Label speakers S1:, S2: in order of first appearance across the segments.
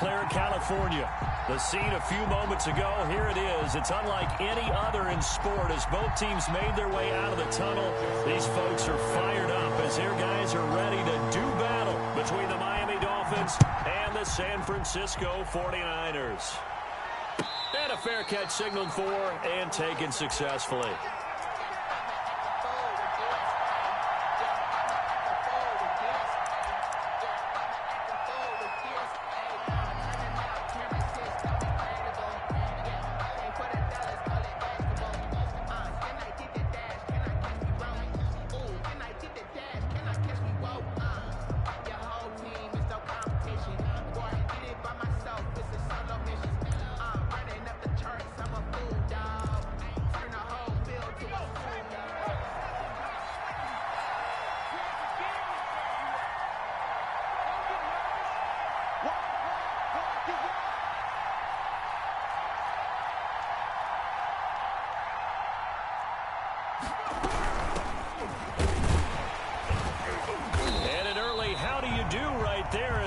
S1: Claire, California. The scene a few moments ago, here it is. It's unlike any other in sport as both teams made their way out of the tunnel. These folks are fired up as their guys are ready to do battle between the Miami Dolphins and the San Francisco 49ers. And a fair catch signaled for and taken successfully.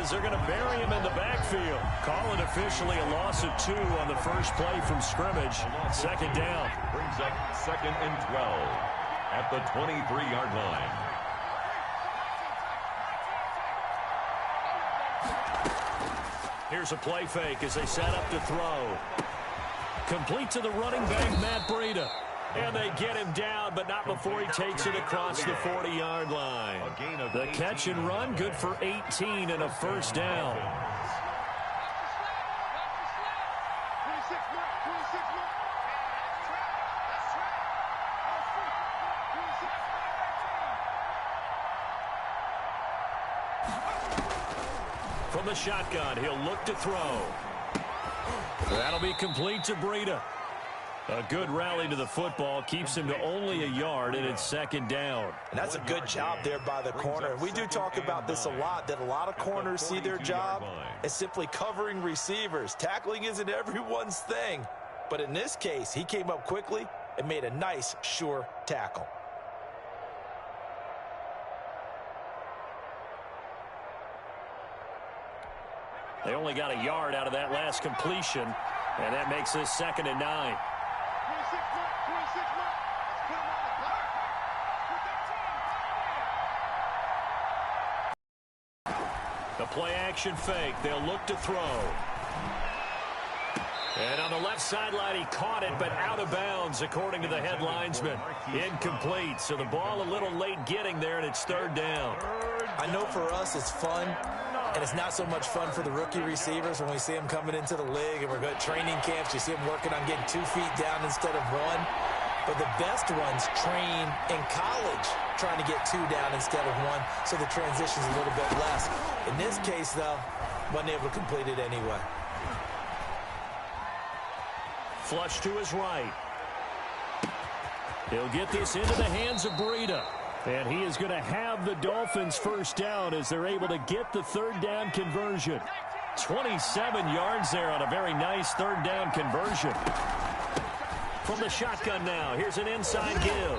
S1: They're going to bury him in the backfield. Call it officially a loss of 2 on the first play from scrimmage. Second down.
S2: Brings up 2nd and 12 at the 23-yard line.
S1: Here's a play fake as they set up to throw. Complete to the running back, Matt Breida. And they get him down, but not before he takes it across the 40-yard line. The catch and run, good for 18 and a first down. From the shotgun, he'll look to throw. That'll be complete to Breida. A good rally to the football keeps him to only a yard, and it's second down.
S3: And that's a good job there by the corner. We do talk about this a lot, that a lot of corners see their job as simply covering receivers. Tackling isn't everyone's thing. But in this case, he came up quickly and made a nice, sure tackle.
S1: They only got a yard out of that last completion, and that makes this 2nd and 9. The play-action fake. They'll look to throw. And on the left sideline, he caught it, but out of bounds, according to the head linesman. Incomplete, so the ball a little late getting there, and it's 3rd down.
S3: I know for us it's fun, and it's not so much fun for the rookie receivers when we see them coming into the league, and we're going to training camps. You see them working on getting 2 feet down instead of 1. But the best ones train in college trying to get 2 down instead of 1, so the transition's a little bit less. In this case, though, wasn't able to complete it anyway.
S1: Flush to his right. He'll get this into the hands of Breida. And he is going to have the Dolphins first down as they're able to get the 3rd down conversion. 27 yards there on a very nice 3rd down conversion. From the shotgun now, here's an inside give.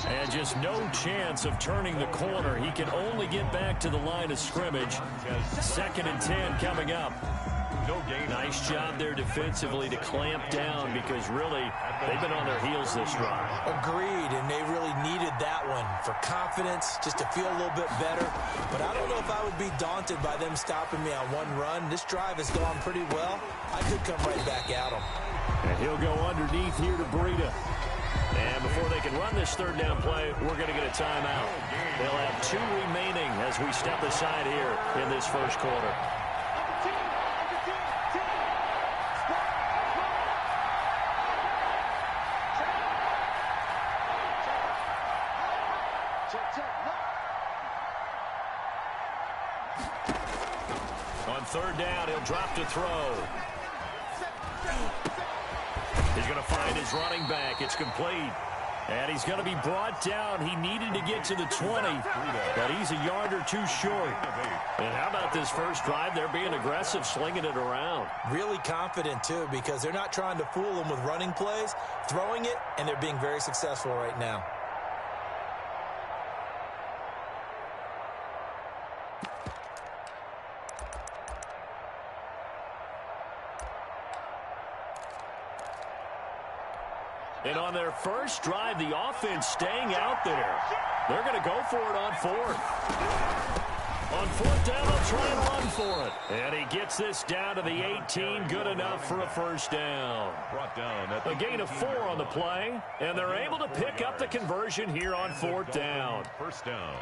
S1: And just no chance of turning the corner. He can only get back to the line of scrimmage. 2nd and 10 coming up. Nice job there defensively to clamp down because really they've been on their heels this drive.
S3: Agreed, and they really needed that one for confidence, just to feel a little bit better. But I don't know if I would be daunted by them stopping me on 1 run. This drive has gone pretty well. I could come right back at them.
S1: And he'll go underneath here to Breida. And before they can run this 3rd down play, we're going to get a timeout. They'll have 2 remaining as we step aside here in this first quarter. On 3rd down, he'll drop to throw. He's going to find his running back. It's complete. And he's going to be brought down. He needed to get to the 20, but he's a yard or 2 short. And how about this first drive? They're being aggressive, slinging it around.
S3: Really confident, too, because they're not trying to fool them with running plays, throwing it, and they're being very successful right now.
S1: And on their first drive, the offense staying out there. They're going to go for it on fourth. On fourth down, they'll try and run for it. And he gets this down to the 18, good enough for a first down.
S2: Brought down at the
S1: A gain of 4 on the play, and they're able to pick up the conversion here on fourth down.
S2: First down.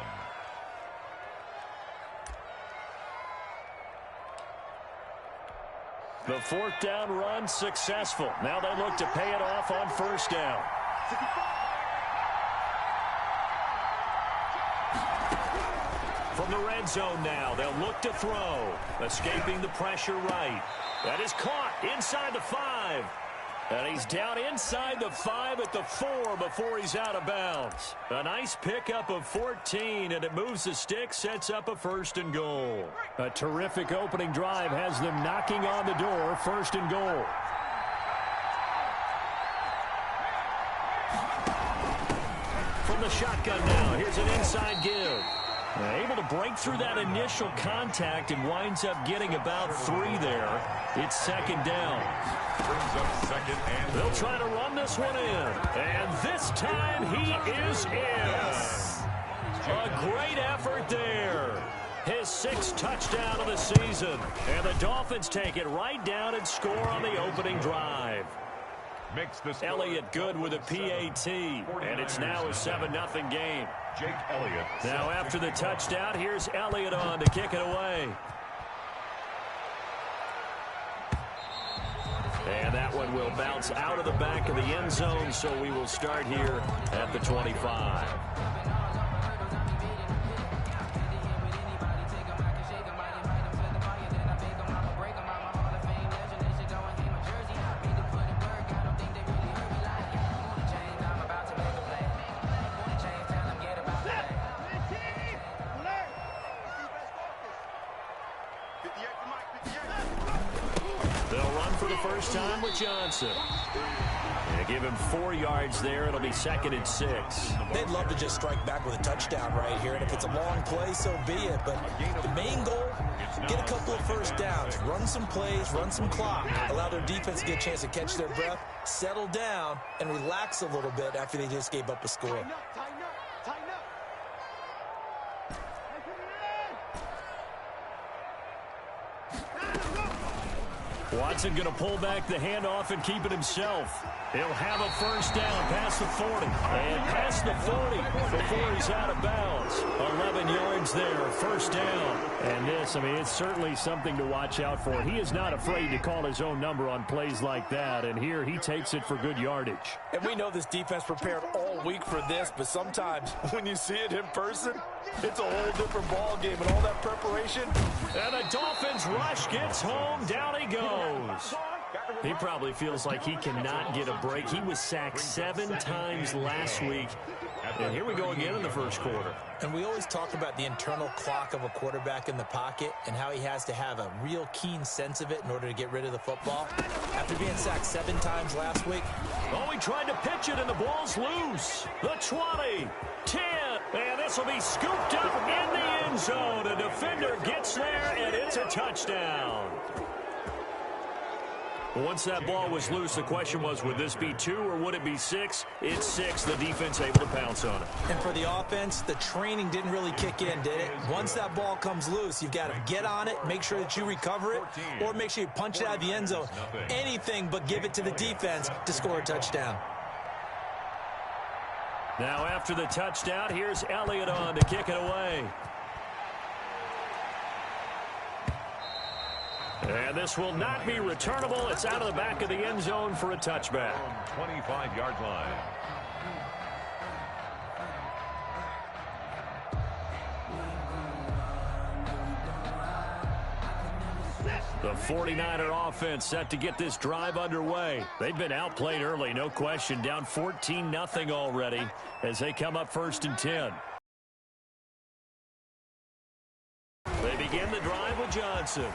S1: The fourth down run successful. Now they look to pay it off on first down. From the red zone now, they'll look to throw. Escaping the pressure right. That is caught inside the 5. And he's down inside the 5 at the 4 before he's out of bounds. A nice pickup of 14, and it moves the stick, sets up a first and goal. A terrific opening drive has them knocking on the door, first and goal. From the shotgun now, here's an inside give. Able to break through that initial contact and winds up getting about 3 there. It's second down.
S2: Brings up second and
S1: they'll try to run this one in. And this time he is in. A great effort there. His 6th touchdown of the season. And the Dolphins take it right down and score on the opening drive.
S2: makes the
S1: Elliott good with a PAT. And it's now a 7-0 game.
S2: Jake Elliott.
S1: Now after the touchdown, here's Elliott on to kick it away. And that one will bounce out of the back of the end zone, so we will start here at the 25. First time with Johnson. They give him 4 yards there. It'll be 2nd and 6.
S3: They'd love to just strike back with a touchdown right here, and if it's a long play, so be it. But the main goal, get a couple of first downs, run some plays, run some clock, allow their defense to get a chance to catch their breath, settle down, and relax a little bit after they just gave up a score.
S1: Watson going to pull back the handoff and keep it himself. He'll have a first down past the 40. And past the 40 before he's out of bounds. 11 yards there, first down. And this, I mean, it's certainly something to watch out for. He is not afraid to call his own number on plays like that. And here he takes it for good yardage.
S3: And we know this defense prepared all week for this, but sometimes when you see it in person, it's a whole different ball game and all that preparation.
S1: And the Dolphins rush gets home. Down he goes. He probably feels like he cannot get a break. He was sacked 7 times last week. And here we go again in the first quarter.
S3: And we always talk about the internal clock of a quarterback in the pocket and how he has to have a real keen sense of it in order to get rid of the football. After being sacked 7 times last week.
S1: Oh, he tried to pitch it, and the ball's loose. The 20, 10, and this will be scooped up in the end zone. A defender gets there, and it's a touchdown. Once that ball was loose, the question was, would this be 2 or would it be 6? It's 6. The defense able to pounce on it.
S3: And for the offense, the training didn't really kick in, did it? Once that ball comes loose, you've got to get on it, make sure that you recover it, or make sure you punch it out of the end zone. Anything but give it to the defense to score a touchdown.
S1: Now after the touchdown, here's Elliott on to kick it away. And this will not be returnable. It's out of the back of the end zone for a touchback.
S2: 25-yard line.
S1: The 49er offense set to get this drive underway. They've been outplayed early, no question. Down 14-0 already as they come up 1st and 10. They begin the drive with Johnson.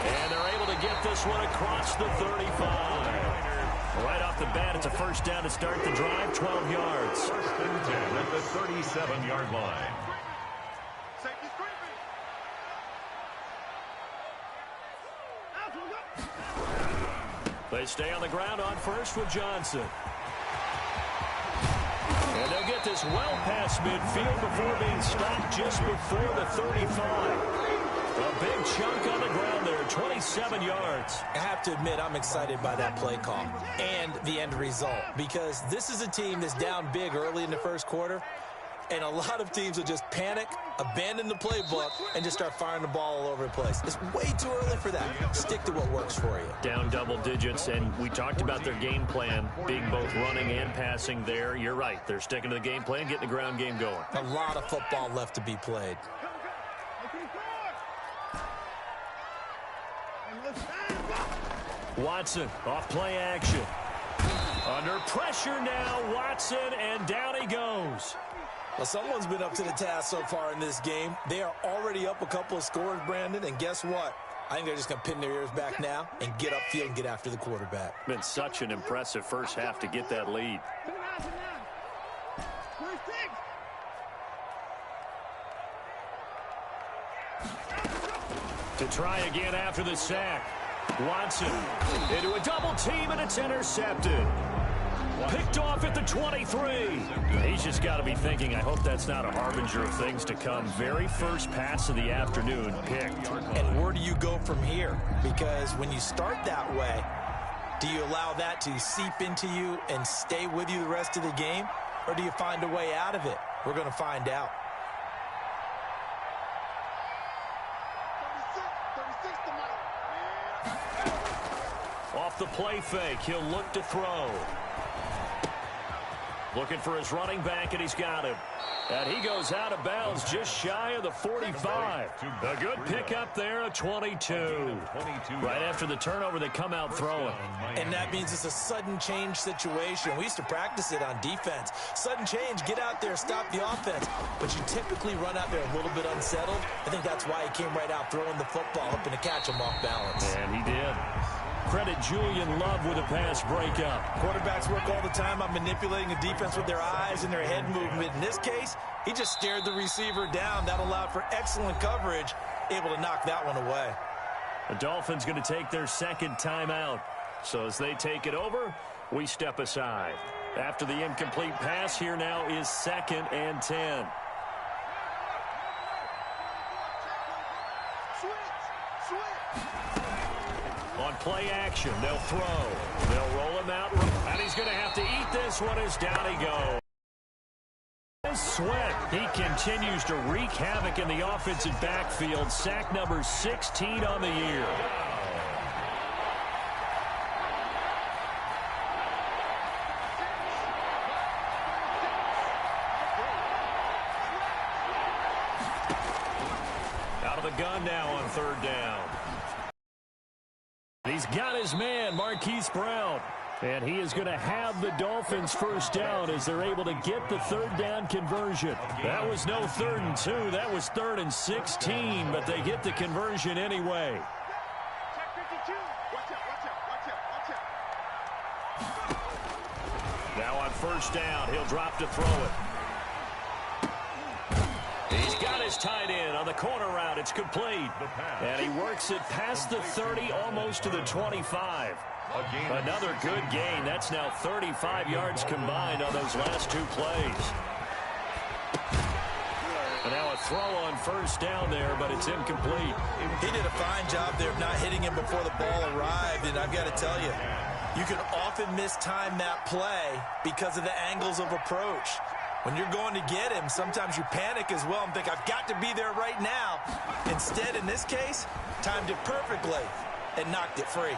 S1: And they're able to get this one across the 35. Right off the bat, it's a first down to start the drive, 12 yards.
S2: 1st and 10 at the 37-yard line.
S1: They stay on the ground on first with Johnson. And they'll get this well past midfield before being stopped just before the 35. A big chunk on the ground there, 27 yards.
S3: I have to admit, I'm excited by that play call and the end result, because this is a team that's down big early in the first quarter, and a lot of teams will just panic, abandon the playbook, and just start firing the ball all over the place. It's way too early for that. Stick to what works for you.
S1: Down double digits, and we talked about their game plan being both running and passing there. You're right. They're sticking to the game plan, getting the ground game going.
S3: A lot of football left to be played.
S1: Watson, off play action. Under pressure now, Watson, and down he goes.
S3: Well, someone's been up to the task so far in this game. They are already up a couple of scores, Brandon, and guess what? I think they're just going to pin their ears back now and get upfield and get after the quarterback.
S1: Been such an impressive first half to get that lead. To try again after the sack. Watson into a double team, and it's intercepted. Picked off at the 23. He's just got to be thinking, I hope that's not a harbinger of things to come. Very first pass of the afternoon picked.
S3: And where do you go from here? Because when you start that way, do you allow that to seep into you and stay with you the rest of the game? Or do you find a way out of it? We're going to find out.
S1: Off the play fake, he'll look to throw. Looking for his running back, and he's got him. And he goes out of bounds just shy of the 45. A good pickup there, a 22. Right after the turnover, they come out throwing.
S3: And that means it's a sudden change situation. We used to practice it on defense. Sudden change, get out there, stop the offense. But you typically run out there a little bit unsettled. I think that's why he came right out throwing the football, hoping to catch him off balance.
S1: And he did. Credit Julian Love with a pass breakup.
S3: Quarterbacks work all the time on manipulating the defense with their eyes and their head movement. In this case, he just stared the receiver down. That allowed for excellent coverage, able to knock that one away.
S1: The Dolphins going to take their second timeout. So as they take it over, we step aside. After the incomplete pass, here now is 2nd and 10. On play action, they'll throw. They'll roll him out, and he's going to have to eat this one as down he goes. Sweat, he continues to wreak havoc in the offensive backfield. Sack number 16 on the year. Out of the gun now on 3rd down. He's got his man, Marquise Brown. And he is going to have the Dolphins first down as they're able to get the 3rd down conversion. That was no 3rd and 2. That was 3rd and 16, but they get the conversion anyway. Now on 1st down, he'll drop to throw it. He's got his tight end on the corner route. It's complete. And he works it past the 30, almost to the 25. Another good gain. That's now 35 yards combined on those last 2 plays. And now a throw on 1st down there, but it's incomplete.
S3: He did a fine job there of not hitting him before the ball arrived, and I've got to tell you, you can often mistime that play because of the angles of approach. When you're going to get him, sometimes you panic as well and think, I've got to be there right now. Instead, in this case, timed it perfectly and knocked it free.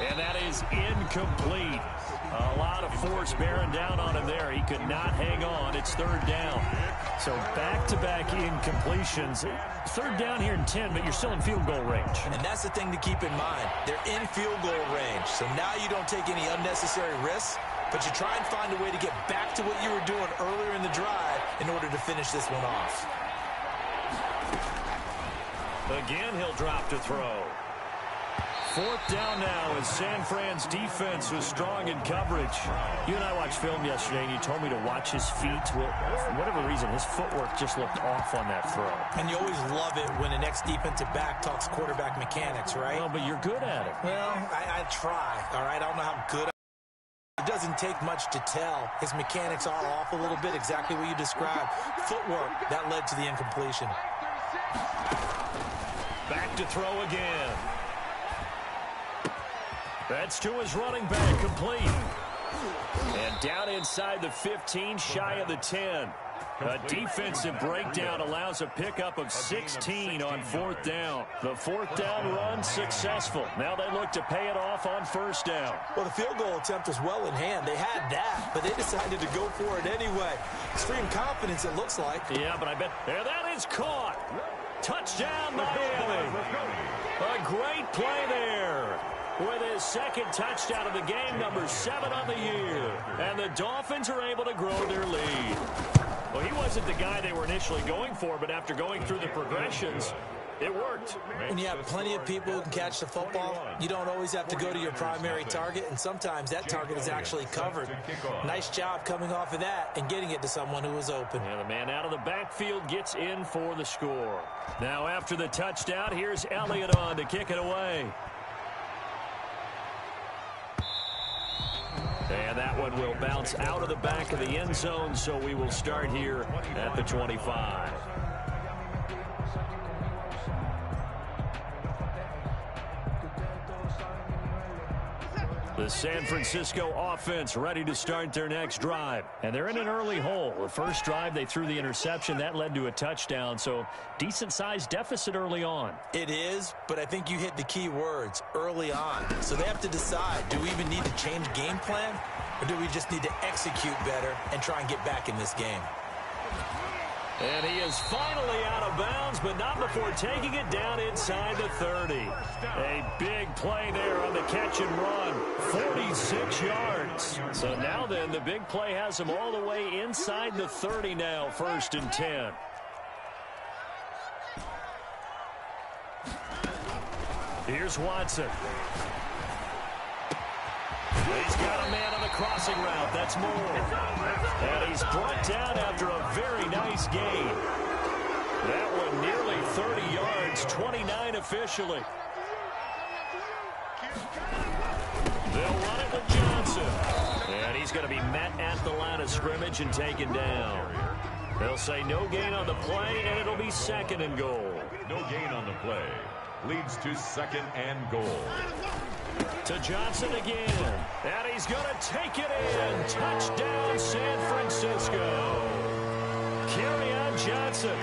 S1: And that is incomplete. A lot of force bearing down on him there. He could not hang on. It's 3rd down. So back-to-back incompletions. 3rd down here in 10, but you're still in field goal range.
S3: And that's the thing to keep in mind. They're in field goal range. So now you don't take any unnecessary risks, but you try and find a way to get back to what you were doing earlier in the drive in order to finish this one off.
S1: Again, he'll drop to throw. 4th down now as San Fran's defense was strong in coverage. You and I watched film yesterday, and you told me to watch his feet. Well, for whatever reason, his footwork just looked off on that throw.
S3: And you always love it when an ex-defensive back talks quarterback mechanics, right?
S1: Well, but you're good at it.
S3: Well, I try, all right? I don't know how good It doesn't take much to tell. His mechanics are off a little bit, exactly what you described. Footwork, that led to the incompletion.
S1: Back to throw again. That's to his running back, complete. And down inside the 15, shy of the 10. A defensive breakdown allows a pickup of 16 on 4th down. The 4th down run successful. Now they look to pay it off on 1st down.
S3: Well, the field goal attempt was well in hand. They had that, but they decided to go for it anyway. Extreme confidence, it looks like.
S1: Yeah, but I bet there that is caught. Touchdown, Miami. A great play there. With his second touchdown of the game, number 7 on the year. And the Dolphins are able to grow their lead. Well, he wasn't the guy they were initially going for, but after going through the progressions, it worked.
S3: When you have plenty of people who can catch the football, you don't always have to go to your primary target, and sometimes that target is actually covered. Nice job coming off of that and getting it to someone who was open.
S1: And the man out of the backfield gets in for the score. Now after the touchdown, here's Elliott on to kick it away. And that one will bounce out of the back of the end zone, so we will start here at the 25. The San Francisco offense ready to start their next drive. And they're in an early hole. The first drive, they threw the interception. That led to a touchdown, so decent-sized deficit early on.
S3: It is, but I think you hit the key words, early on. So they have to decide, do we even need to change game plan, or do we just need to execute better and try and get back in this game?
S1: And he is finally out of bounds, but not before taking it down inside the 30. A big play there on the catch and run. 46 yards. So now then, the big play has him all the way inside the 30 now, 1st and 10. Here's Watson. He's got a man on the crossing route. That's Moore. And he's brought down after a very nice gain. That one nearly 30 yards, 29 officially. They'll run it with Johnson. And he's going to be met at the line of scrimmage and taken down. They'll say no gain on the play, and it'll be 2nd and goal.
S2: No gain on the play. Leads to 2nd and goal.
S1: To Johnson again. And he's going to take it in. Touchdown, San Francisco. Kerryon Johnson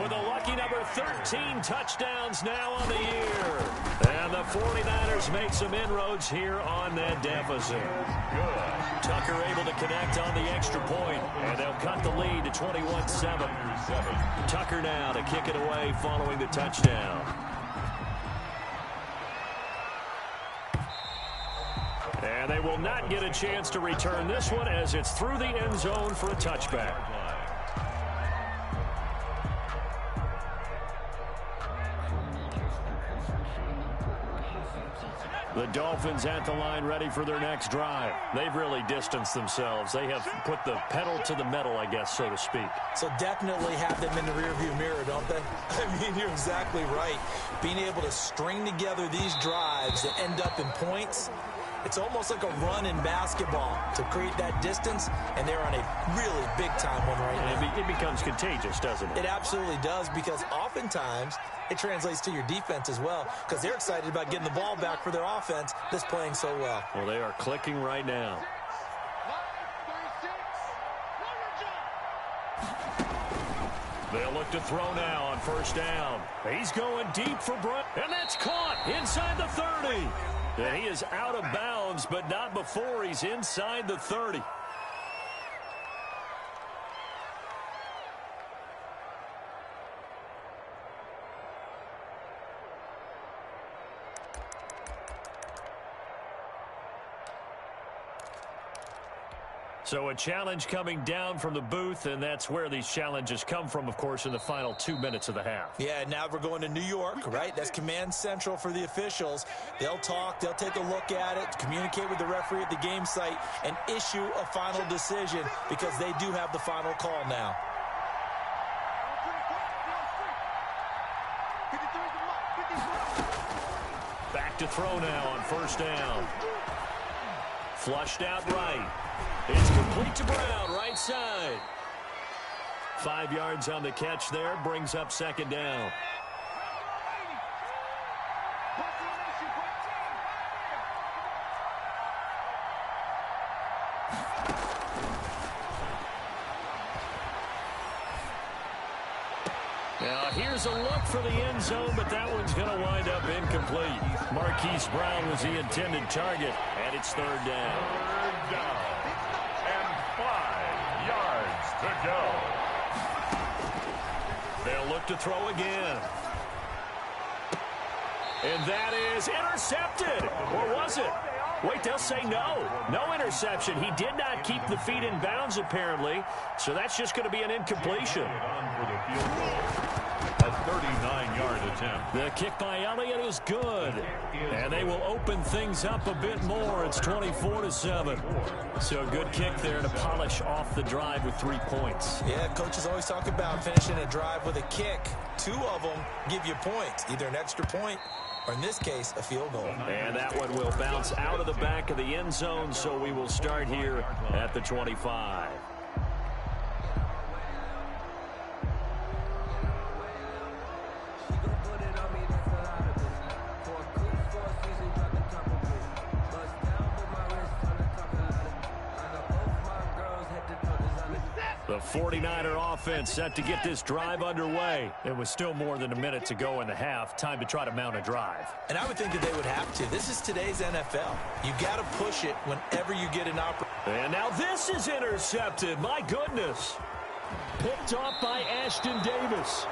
S1: with a lucky number 13 touchdowns now on the year. And the 49ers make some inroads here on that deficit. Good. Tucker able to connect on the extra point, and they'll cut the lead to 21-7. Tucker now to kick it away following the touchdown. And they will not get a chance to return this one as it's through the end zone for a touchback. The Dolphins at the line ready for their next drive. They've really distanced themselves. They have put the pedal to the metal, I guess, so to speak.
S3: So definitely have them in the rearview mirror, don't they? I mean, you're exactly right. Being able to string together these drives that end up in points, it's almost like a run in basketball to create that distance, and they're on a really big-time one right now.
S1: It becomes contagious, doesn't it?
S3: It absolutely does, because oftentimes it translates to your defense as well, because they're excited about getting the ball back for their offense that's playing so well.
S1: Well, they are clicking right now. They'll look to throw now on 1st down. He's going deep for Bryant, and that's caught inside the 30. And he is out of bounds, but not before he's inside the 30. So a challenge coming down from the booth, and that's where these challenges come from, of course, in the final 2 minutes of the half.
S3: Yeah, now we're going to New York, right? That's command central for the officials. They'll talk, they'll take a look at it, communicate with the referee at the game site, and issue a final decision because they do have the final call now. Back to throw now on 1st down.
S1: Flushed out right. It's complete to Brown, right side. 5 yards on the catch there, brings up second down. Now here's a look for the end zone, but that one's going to wind up incomplete. Marquise Brown was the intended target, and it's third down.
S2: Third down, and 5 yards to go.
S1: They'll look to throw again. And that is intercepted. Or was it? Wait, they'll say no. No interception. He did not keep the feet in bounds, apparently. So that's just going to be an incompletion.
S2: A 39-yard attempt.
S1: The kick by Elliott is good. And they will open things up a bit more. It's 24-7. So a good kick there to polish off the drive with 3 points.
S3: Yeah, coaches always talk about finishing a drive with a kick. 2 of them give you points, either an extra point or, in this case, a field goal.
S1: And that one will bounce out of the back of the end zone, so we will start here at the 25. The 49er offense set to get this drive underway. It was still more than a minute to go in the half. Time to try to mount a drive.
S3: And I would think that they would have to. This is today's NFL. You got to push it whenever you get an opportunity.
S1: And now this is intercepted. My goodness. Picked off by Ashton Davis.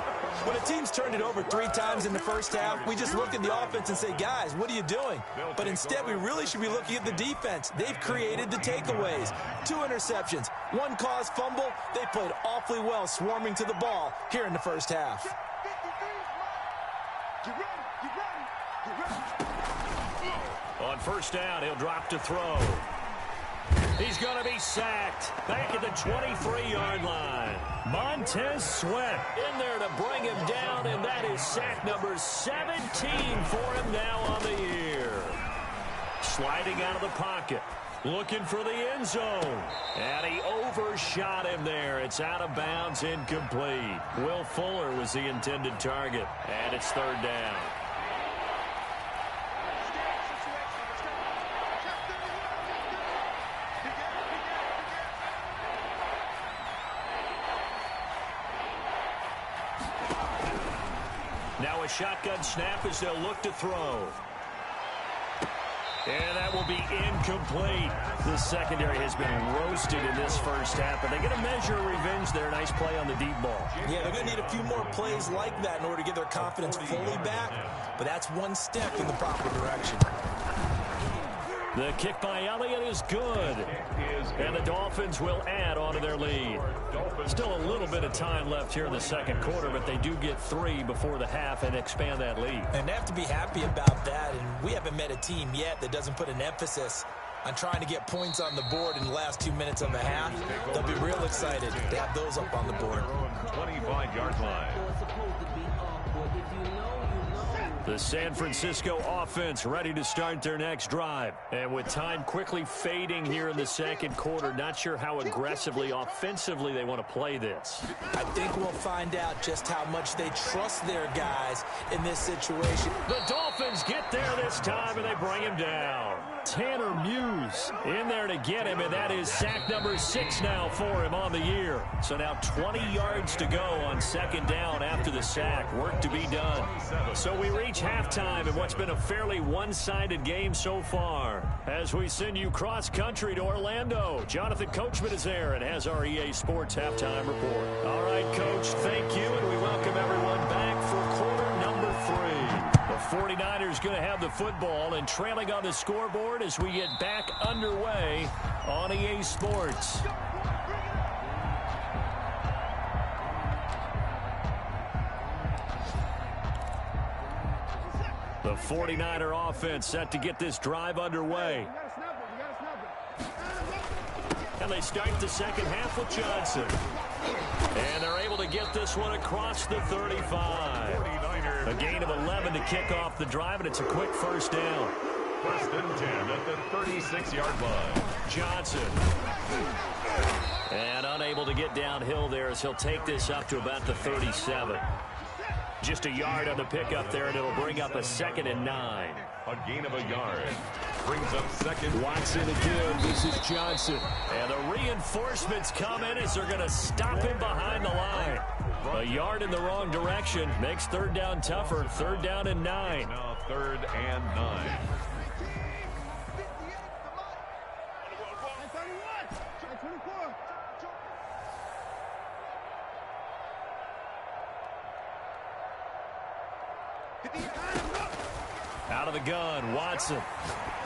S3: When a team's turned it over 3 times in the first half, we just look at the offense and say, guys, what are you doing? But instead, we really should be looking at the defense. They've created the takeaways. 2 interceptions, 1 caused fumble. They played awfully well swarming to the ball here in the first half.
S1: On first down, he'll drop to throw. He's going to be sacked back at the 23-yard line. Montez Sweat in there to bring him down, and that is sack number 17 for him now on the year. Sliding out of the pocket, looking for the end zone, and he overshot him there. It's out of bounds, incomplete. Will Fuller was the intended target, and it's third down. Now a shotgun snap as they'll look to throw. And that will be incomplete. The secondary has been roasted in this first half, but they get a measure of revenge there. Nice play on the deep ball.
S3: Yeah, they're going to need a few more plays like that in order to get their confidence fully back, but that's one step in the proper direction.
S1: The kick by Elliott is good. And the Dolphins will add on to their lead. Still a little bit of time left here in the second quarter, but they do get 3 before the half and expand that lead.
S3: And they have to be happy about that, and we haven't met a team yet that doesn't put an emphasis on trying to get points on the board in the last 2 minutes of the half. They'll be real excited to have those up on the board.
S2: 25-yard line.
S1: The San Francisco offense ready to start their next drive. And with time quickly fading here in the second quarter, not sure how aggressively, offensively they want to play this.
S3: I think we'll find out just how much they trust their guys in this situation.
S1: The Dolphins get there this time, and they bring him down. Tanner Muse in there to get him, and that is sack number 6 now for him on the year. So now 20 yards to go on second down after the sack. Work to be done. So we reach halftime in what's been a fairly one-sided game so far. As we send you cross-country to Orlando, Jonathan Coachman is there and has our EA Sports halftime report. All right, Coach, thank you, and we welcome everyone back for quarter number 3. The 49ers going to have the football and trailing on the scoreboard as we get back underway on EA Sports. The 49er offense set to get this drive underway. And they start the second half with Johnson. And they're able to get this one across the 35. A gain of 11 to kick off the drive, and it's a quick first down.
S2: First and 10 at the 36-yard line.
S1: Johnson. And unable to get downhill there as he'll take this up to about the 37. Just a yard on the pickup there, and it'll bring up a 2nd and 9.
S2: A gain of a yard. Brings up second.
S1: Watson again. This is Johnson. And the reinforcements come in as they're going to stop him behind the line. A yard in the wrong direction makes third down tougher. 3rd down and 9.
S2: Now 3rd and 9.
S1: Out of the gun, Watson.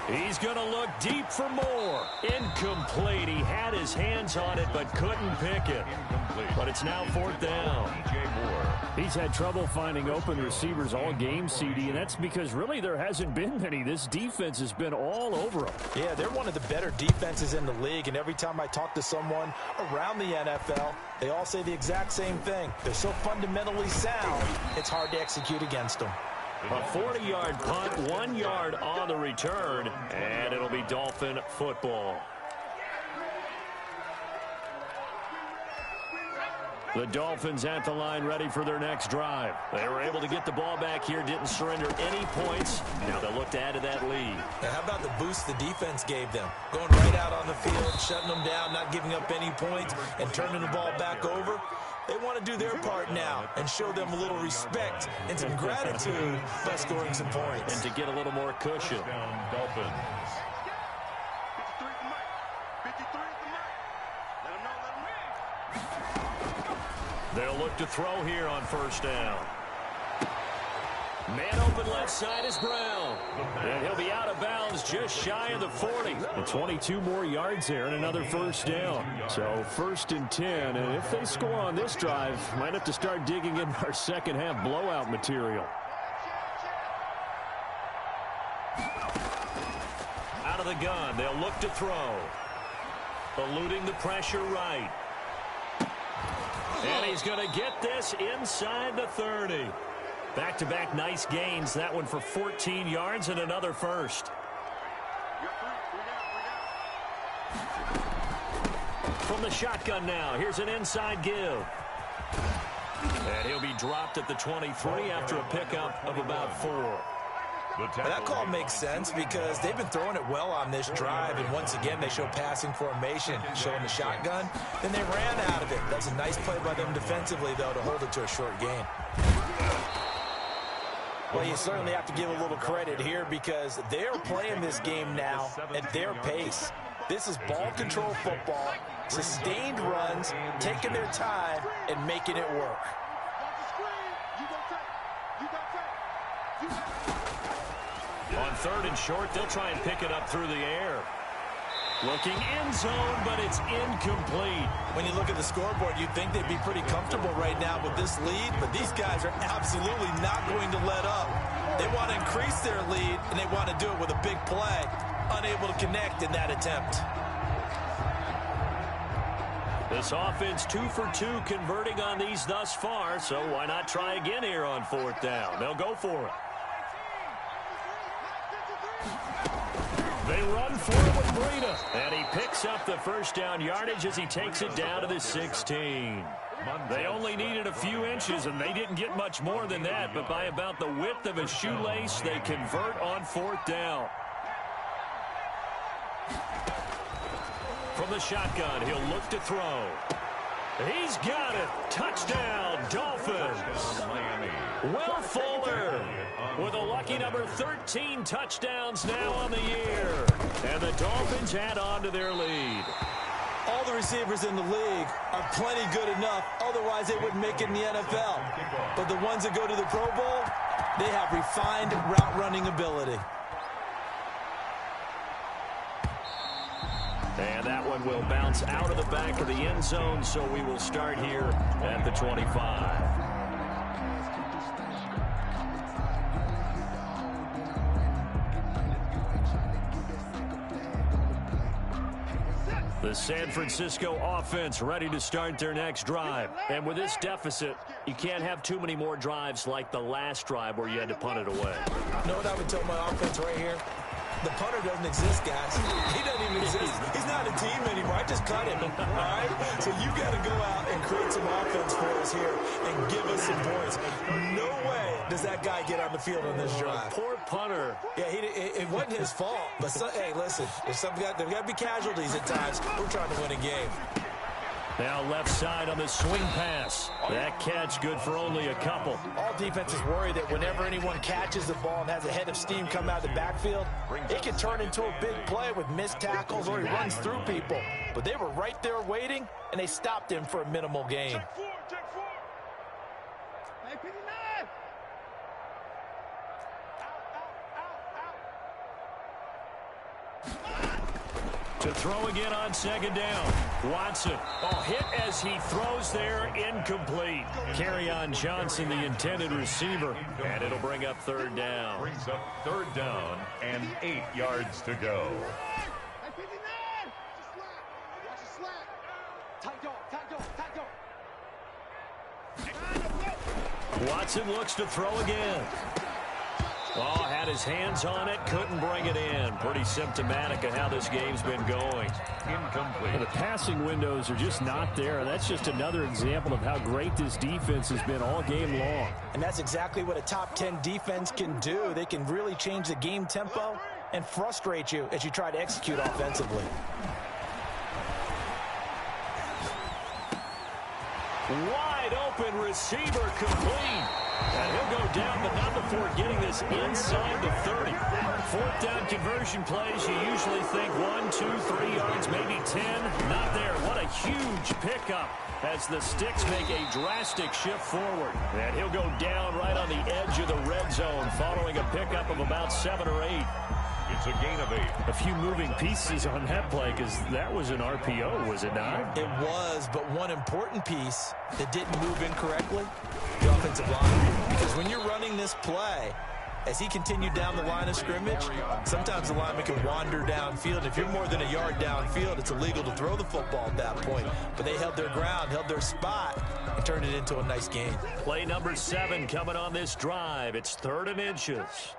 S1: He's going to look deep for more. Incomplete. He had his hands on it but couldn't pick it.
S2: Incomplete.
S1: But it's now 4th down.
S2: DJ Moore.
S1: He's had trouble finding open receivers all game, CD, and that's because really there hasn't been many. This defense has been all over them.
S3: Yeah, they're one of the better defenses in the league, and every time I talk to someone around the NFL, they all say the exact same thing. They're so fundamentally sound, it's hard to execute against them.
S1: A 40-yard punt, 1 yard on the return, and it'll be Dolphin football. The Dolphins at the line ready for their next drive. They were able to get the ball back here, didn't surrender any points. Now they'll look to add to that lead.
S3: Now, how about the boost the defense gave them? Going right out on the field, shutting them down, not giving up any points, and turning the ball back over. They want to do their part now and show them a little respect and some gratitude by scoring some points.
S1: And to get a little more cushion.
S2: Down Dolphins.
S1: They'll look to throw here on 1st down. Man open left side is Brown. And he'll be out of bounds just shy of the 40. And 22 more yards there and another 1st down. So 1st and 10. And if they score on this drive, might have to start digging in our second half blowout material. Out of the gun. They'll look to throw. Eluding the pressure right. And he's going to get this inside the 30. Back-to-back nice gains. That one for 14 yards and another 1st. From the shotgun now. Here's an inside give. And he'll be dropped at the 23 after a pickup of about 4.
S3: That call makes sense because they've been throwing it well on this drive, and once again they show passing formation, showing the shotgun. Then they ran out of it. That's a nice play by them defensively, though, to hold it to a short gain. Well, you certainly have to give a little credit here because they're playing this game now at their pace. This is ball control football, sustained runs, taking their time, and making it work.
S1: On 3rd and short, they'll try and pick it up through the air. Looking end zone, but it's incomplete.
S3: When you look at the scoreboard, you'd think they'd be pretty comfortable right now with this lead, but these guys are absolutely not going to let up. They want to increase their lead, and they want to do it with a big play. Unable to connect in that attempt.
S1: This offense 2 for 2 converting on these thus far, so why not try again here on 4th down? They'll go for it. They run for it with Breida, and he picks up the 1st down yardage as he takes it down to the 16. They only needed a few inches, and they didn't get much more than that, but by about the width of a shoelace, they convert on 4th down. From the shotgun, he'll look to throw. He's got it. Touchdown, Dolphins. Will Fuller with a lucky number 13 touchdowns now on the year. And the Dolphins add on to their lead.
S3: All the receivers in the league are plenty good enough. Otherwise, they wouldn't make it in the NFL. But the ones that go to the Pro Bowl, they have refined route running ability.
S1: And that one will bounce out of the back of the end zone, so we will start here at the 25. The San Francisco offense ready to start their next drive. And with this deficit, you can't have too many more drives like the last drive where you had to punt it away.
S3: You know what I would tell my offense right here? The punter doesn't exist, guys. He doesn't even exist. He's not a team anymore. I just cut him, all right? So you got to go out and create some offense for us here and give us some points. No way does that guy get on the field on this drive.
S1: Poor punter.
S3: Yeah, it wasn't his fault. But, hey, listen, there's got to be casualties at times. We're trying to win a game.
S1: Now left side on the swing pass. That catch good for only a couple.
S3: All defenses worry that whenever anyone catches the ball and has a head of steam come out of the backfield, it can turn into a big play with missed tackles or he runs through people. But they were right there waiting, and they stopped him for a minimal gain.
S4: Check four. Hey, 59.
S1: To throw again on second down. Watson. Oh, hit as he throws there. Incomplete. Kerryon Johnson, the intended receiver. And it'll bring up third down.
S2: Brings up third down and 8 yards to go.
S4: Hey, 59. Watch the slap. Tight dog.
S1: Watson looks to throw again. Oh, had his hands on it, couldn't bring it in. Pretty symptomatic of how this game's been going.
S2: Incomplete.
S1: The passing windows are just not there. That's just another example of how great this defense has been all game long.
S3: And that's exactly what a top 10 defense can do. They can really change the game tempo and frustrate you as you try to execute offensively.
S1: Wide open receiver complete. And he'll go down, but not before getting this inside the 30. Fourth down conversion plays, you usually think 1, 2, 3 yards, maybe 10. Not there. What a huge pickup as the Sticks make a drastic shift forward. And he'll go down right on the edge of the red zone following a pickup of about 7 or 8.
S2: It's a gain of 8.
S1: A few moving pieces on that play because that was an RPO, was it not?
S3: It was, but one important piece that didn't move incorrectly, the offensive line. Because when you're running this play, as he continued down the line of scrimmage, sometimes the lineman can wander downfield. If you're more than a yard downfield, it's illegal to throw the football at that point. But they held their ground, held their spot, and turned it into a nice gain.
S1: Play number 7 coming on this drive. It's 3rd and inches.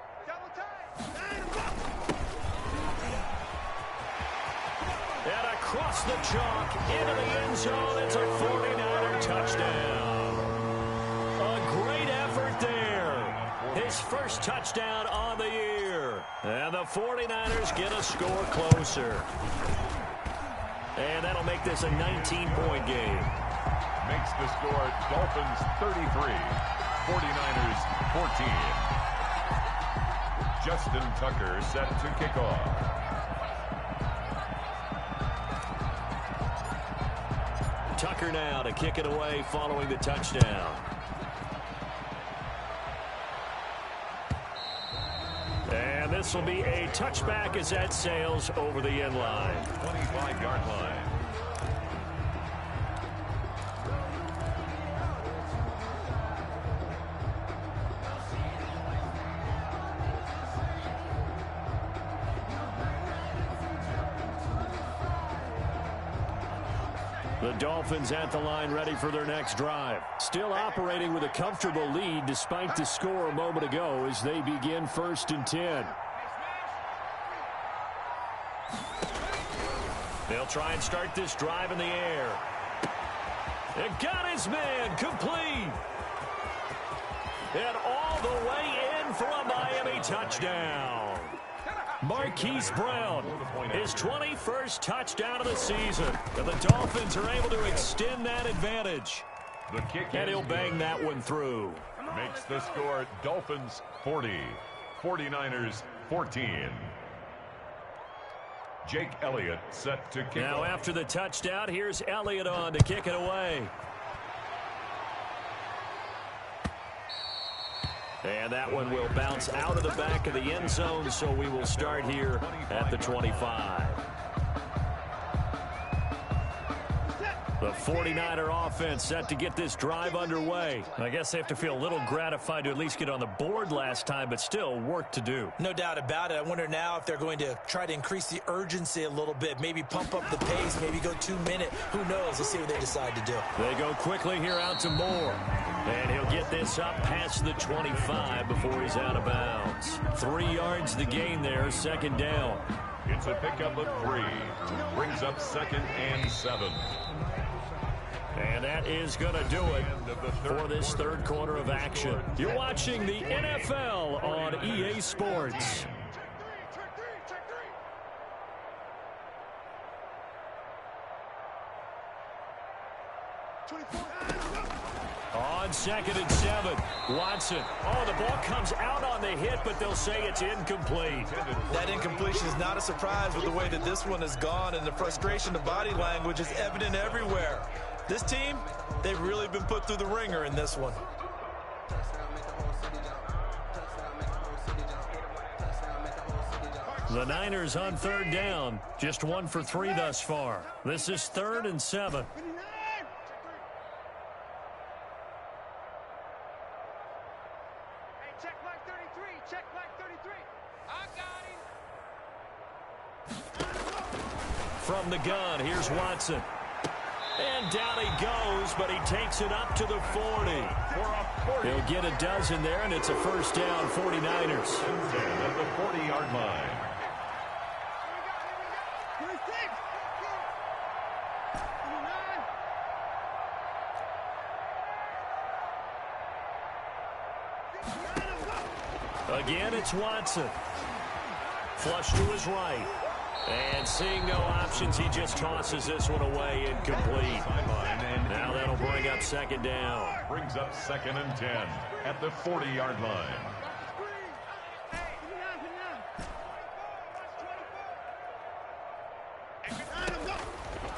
S1: And across the chalk, into the end zone, it's a 49er touchdown. A great effort there. His first touchdown on the year. And the 49ers get a score closer. And that'll make this a 19-point game.
S2: Makes the score Dolphins 33, 49ers 14. Justin Tucker set to kick off.
S1: Tucker now to kick it away following the touchdown. And this will be a touchback as that sails over the end line.
S2: 25-yard line.
S1: The Dolphins at the line ready for their next drive. Still operating with a comfortable lead despite the score a moment ago as they begin 1st and 10. They'll try and start this drive in the air. It got his man complete. And all the way in for a Miami touchdown. Marquise Brown, his 21st touchdown of the season. And the Dolphins are able to extend that advantage.
S2: The kick
S1: and he'll bang that one through.
S2: Makes the score Dolphins 40, 49ers 14. Jake Elliott set to kick
S1: now
S2: off.
S1: After the touchdown, here's Elliott on to kick it away. And that one will bounce out of the back of the end zone, so we will start here at the 25. The 49er offense set to get this drive underway. I guess they have to feel a little gratified to at least get on the board last time, but still work to do.
S3: No doubt about it. I wonder now if they're going to try to increase the urgency a little bit, maybe pump up the pace, maybe go 2 minute. Who knows? Let's see what they decide to do.
S1: They go quickly here out to Moore. And he'll get this up past the 25 before he's out of bounds. 3 yards to gain there, second down.
S2: It's a pickup of 3. Brings up 2nd and 7.
S1: And that is going to do it for this third quarter of action. You're watching the NFL on EA Sports. On 2nd and 7, Watson. Oh, the ball comes out on the hit, but they'll say it's incomplete.
S3: That incompletion is not a surprise with the way that this one has gone, and the frustration of body language is evident everywhere. This team, they've really been put through the ringer in this one.
S1: The Niners on 3rd down, just 1 for 3 thus far. This is 3rd and 7.
S4: Check black 33. Check black 33. I got him.
S1: From the gun, here's Watson. And down he goes, but he takes it up to the 40. He'll get a dozen there, and it's a first down, 49ers.
S2: At the 40-yard line.
S1: Again, it's Watson. Flush to his right. And seeing no options, he just tosses this one away, incomplete. Now that'll bring up second down.
S2: Brings up 2nd and 10 at the 40-yard line.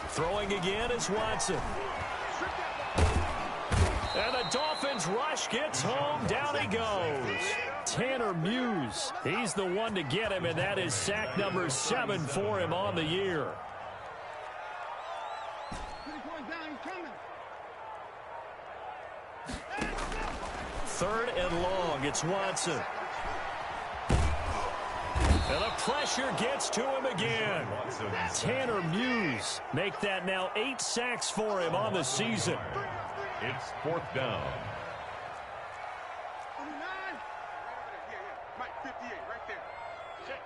S1: Throwing again is Watson. And the Dolphins rush gets home. Down he goes. Tanner Muse. He's the one to get him, and that is sack number 7 for him on the year. Third and long. It's Watson. And the pressure gets to him again. Tanner Muse. Make that now 8 sacks for him on the season.
S2: It's 4th down.
S4: Mike 58, right there. Check.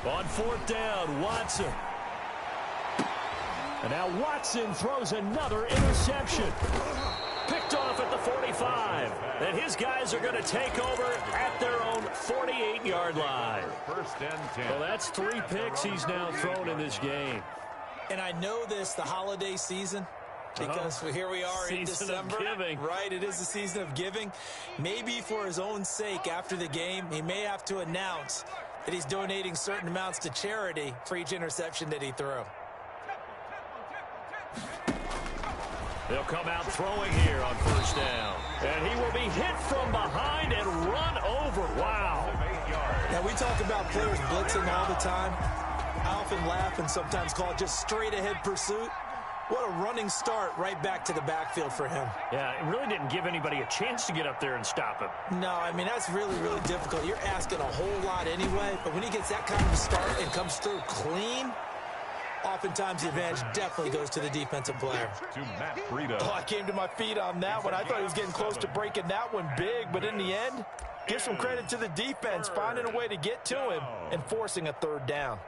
S1: On 4th down, Watson. And now Watson throws another interception. Picked off at the 45. And his guys are going to take over at their own 48-yard line.
S2: 1st and 10.
S1: Well, that's 3 picks he's now thrown in this game.
S3: And I know this, the holiday season, because here we are in December.
S1: Season of giving.
S3: Right, it is the season of giving. Maybe for his own sake after the game, he may have to announce that he's donating certain amounts to charity for each interception that he threw.
S1: They'll come out throwing here on 1st down. And he will be hit from behind and run over. Wow.
S3: Now, we talk about players blitzing all the time. I often laugh and sometimes call it just straight-ahead pursuit. What a running start right back to the backfield for him.
S1: Yeah, it really didn't give anybody a chance to get up there and stop him.
S3: No, I mean, that's really, really difficult. You're asking a whole lot anyway, but when he gets that kind of a start and comes through clean, oftentimes the advantage definitely goes to the defensive player.
S2: To Matt Breida.
S3: Oh, I came to my feet on that one. I thought he was getting close to breaking that one big, but in the end, give some credit to the defense, finding a way to get to him and forcing a 3rd down.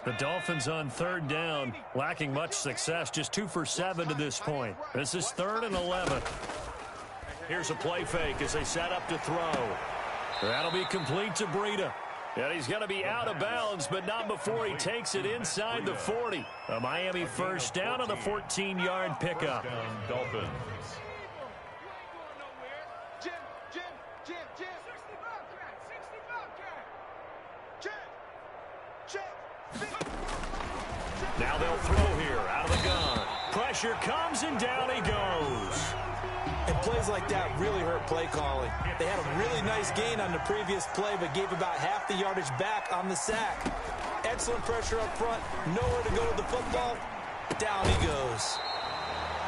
S1: The Dolphins on 3rd down, lacking much success, just 2 for 7 to this point. This is 3rd and 11. Here's a play fake as they set up to throw. That'll be complete to Breida. And he's going to be out of bounds, but not before he takes it inside the 40. A Miami first down on a 14-yard pickup.
S2: Down Dolphins.
S4: Jim. 65 Jim.
S1: Now they'll throw here out of the gun. Pressure comes and down he goes.
S3: And plays like that really hurt play calling. They had a really nice gain on the previous play, but gave about half the yardage back on the sack. Excellent pressure up front. Nowhere to go with the football. Down he goes.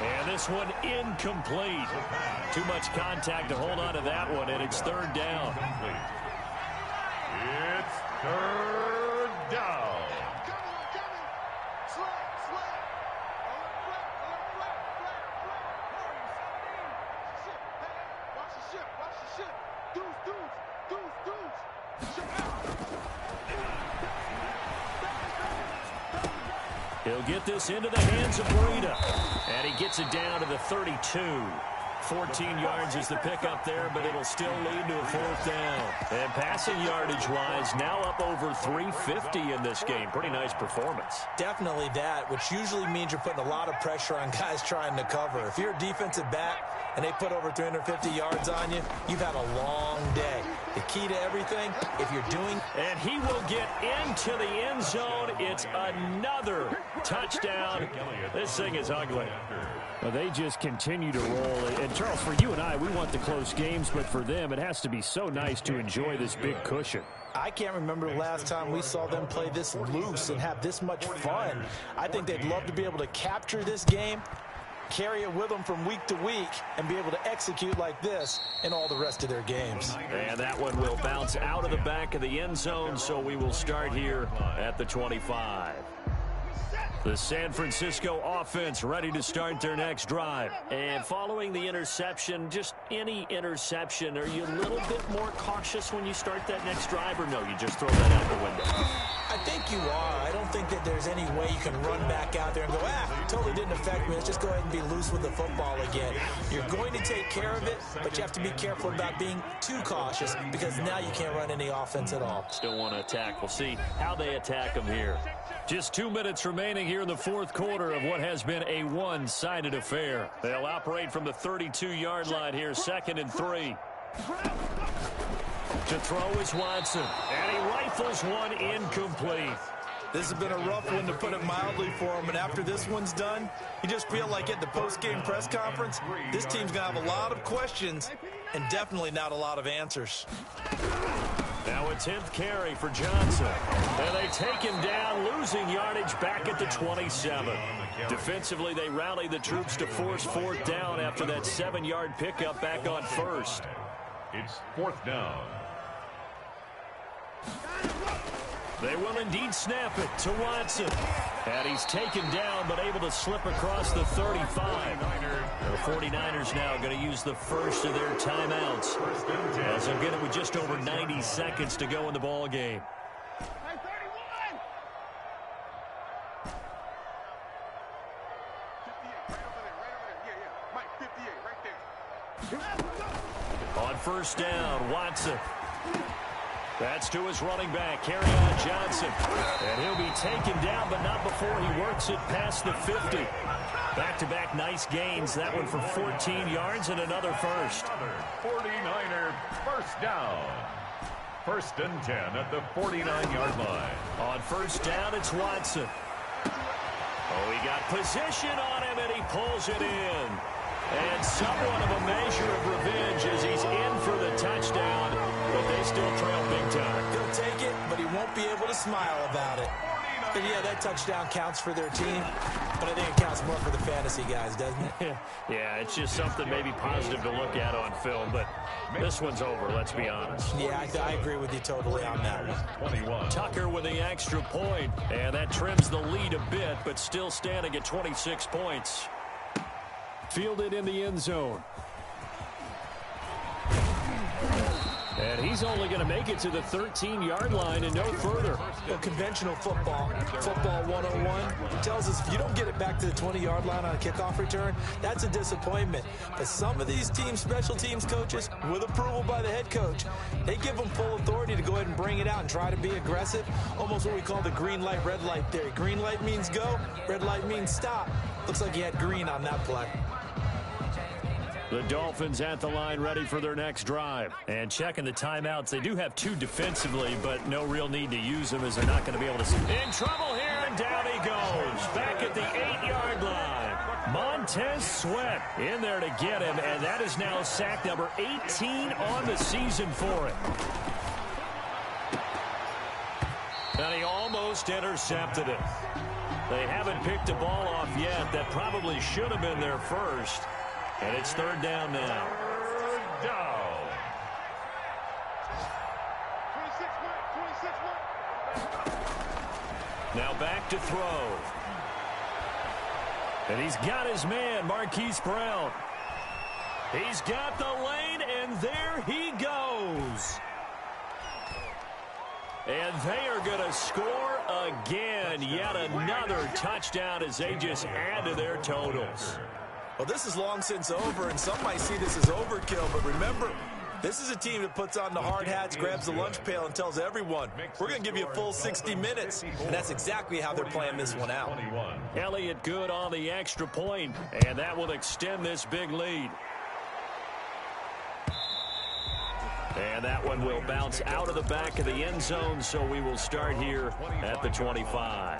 S1: And this one incomplete. Too much contact to hold on to that one, and it's third down.
S2: It's third down.
S1: He'll get this into the hands of Breida. And he gets it down to the 32. 14 yards is the pickup there, but it'll still lead to a fourth down. And passing yardage-wise, now up over 350 in this game. Pretty nice performance.
S3: Definitely that, which usually means you're putting a lot of pressure on guys trying to cover. If you're a defensive back and they put over 350 yards on you, you've had a long day. The key to everything, if you're doing...
S1: And he will get into the end zone. It's another touchdown. This thing is ugly.
S5: Well, they just continue to roll. And, Charles, for you and I, we want the close games, but for them, it has to be so nice to enjoy this big cushion.
S3: I can't remember the last time we saw them play this loose and have this much fun. I think they'd love to be able to capture this game, carry it with them from week to week, and be able to execute like this in all the rest of their games.
S1: And that one will bounce out of the back of the end zone, so we will start here at the 25. The San Francisco offense ready to start their next drive. And following the interception, just any interception, are you a little bit more cautious when you start that next drive, or no, you just throw that out the window?
S3: I think you are. I don't think that there's any way you can run back out there and go, totally didn't affect me. Let's just go ahead and be loose with the football again. You're going to take care of it, but you have to be careful about being too cautious because now you can't run any offense at all.
S1: Still want to attack. We'll see how they attack them here. Just 2 minutes remaining here in the fourth quarter of what has been a one-sided affair. They'll operate from the 32-yard line here, 2nd and 3. To throw is Watson, and he rifles one incomplete.
S3: This has been a rough one, to put it mildly, for him, and after this one's done, you just feel like at the post-game press conference, this team's going to have a lot of questions and definitely not a lot of answers.
S1: Now a 10th carry for Johnson. And they take him down, losing yardage back at the 27. Defensively, they rally the troops to force fourth down after that 7-yard pickup back on first.
S2: It's fourth down.
S1: They will indeed snap it to Watson. And he's taken down, but able to slip across the 35. The 49ers now going to use the first of their timeouts, as they'll get it with just over 90 seconds to go in the ball game. On first down, Watson. That's to his running back, Kerryon Johnson. And he'll be taken down, but not before he works it past the 50. Back-to-back nice gains. That one for 14 yards and another first.
S2: 49er first down. 1st and 10 at the 49-yard line.
S1: On first down, it's Watson. Oh, he got position on him, and he pulls it in. And somewhat of a measure of revenge as he's in for the touchdown, but they still trail big time.
S3: He'll take it, but he won't be able to smile about it. But yeah, that touchdown counts for their team, but I think it counts more for the fantasy guys, doesn't it?
S1: Yeah, it's just something maybe positive to look at on film, but this one's over, let's be honest.
S3: Yeah, I agree with you totally on that one.
S2: 21.
S1: Tucker with the extra point, and that trims the lead a bit, but still standing at 26 points. Fielded in the end zone. And he's only going to make it to the 13-yard line and no further.
S3: Well, conventional football 101, tells us if you don't get it back to the 20-yard line on a kickoff return, that's a disappointment. But some of these teams, special teams coaches, with approval by the head coach, they give them full authority to go ahead and bring it out and try to be aggressive, almost what we call the green light, red light theory. Green light means go, red light means stop. Looks like he had green on that play.
S1: The Dolphins at the line ready for their next drive. And checking the timeouts. They do have 2 defensively, but no real need to use them as they're not going to be able to. In trouble here, and down he goes. Back at the 8-yard line. Montez Sweat in there to get him, and that is now sack number 18 on the season for him. And he almost intercepted it. They haven't picked the ball off yet. That probably should have been their first. And it's third down now.
S2: Third down.
S4: 26-1.
S1: Now back to throw. And he's got his man, Marquise Brown. He's got the lane, and there he goes. And they are going to score again. Yet another touchdown as they just add to their totals.
S3: Well, this is long since over, and some might see this as overkill. But remember, this is a team that puts on the hard hats, grabs the lunch pail, and tells everyone, we're going to give you a full 60 minutes. And that's exactly how they're playing this one out.
S1: Elliott good on the extra point, and that will extend this big lead. And that one will bounce out of the back of the end zone, so we will start here at the 25.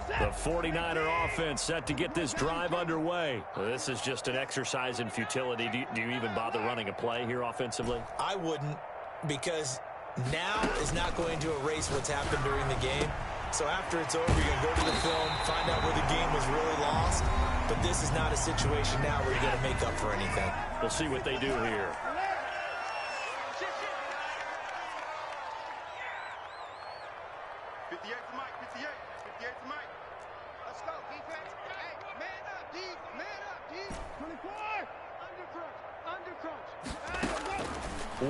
S1: The 49er offense set to get this drive underway. Well, this is just an exercise in futility. Do you even bother running a play here offensively?
S3: I wouldn't, because now is not going to erase what's happened during the game. So after it's over, you're going to go to the film, find out where the game was really lost. But this is not a situation now where you're going to make up for anything.
S1: We'll see what they do here.
S4: 58 to Mike, 58. 58 to Mike. Let's go, defense. Hey, man up, D. Man up, D. 24. Undercrunch.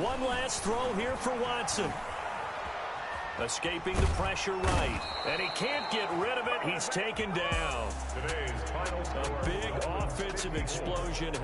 S1: One last throw here for Watson. Escaping the pressure right. And he can't get rid of it. He's taken down.
S2: Today's final score.
S1: Big offensive explosion.